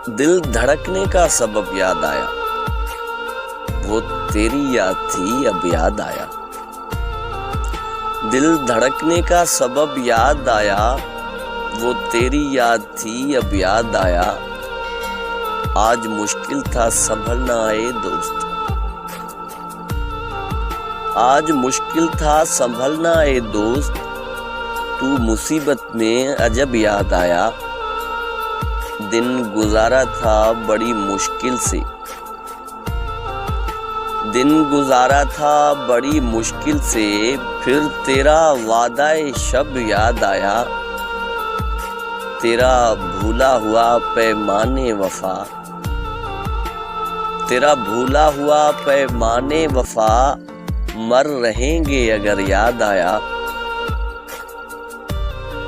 दिल धड़कने का सबब याद आया, वो तेरी याद थी अब याद आया। दिल धड़कने का सबब याद आया, वो तेरी याद थी अब याद आया। आज मुश्किल था संभलना ए दोस्त, आज मुश्किल था संभलना ए दोस्त। तू मुसीबत में अजब याद आया। दिन गुजारा था बड़ी मुश्किल से, दिन गुजारा था बड़ी मुश्किल से। फिर तेरा वादाए शब याद आया, तेरा भूला हुआ पैमाने वफा, तेरा भूला हुआ पैमाने वफा। मर रहेंगे अगर याद आया।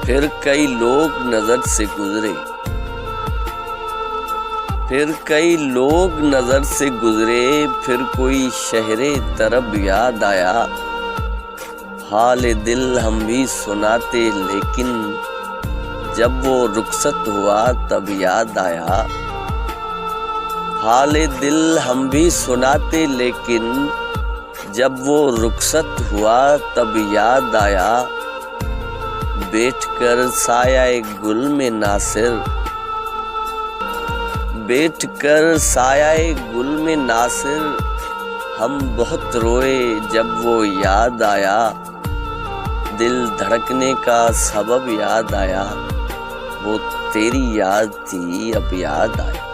फिर कई लोग नजर से गुजरे, फिर कई लोग नजर से गुजरे। फिर कोई शहरे तरब याद आया। हाल दिल हम भी सुनाते लेकिन जब वो रुखसत हुआ तब याद आया। हाल दिल हम भी सुनाते लेकिन जब वो रुखसत हुआ तब याद आया। बैठकर साया गुल में नासिर, बैठकर साया गुल में नासिर। हम बहुत रोए जब वो याद आया। दिल धड़कने का सबब याद आया, वो तेरी याद थी अब याद आया।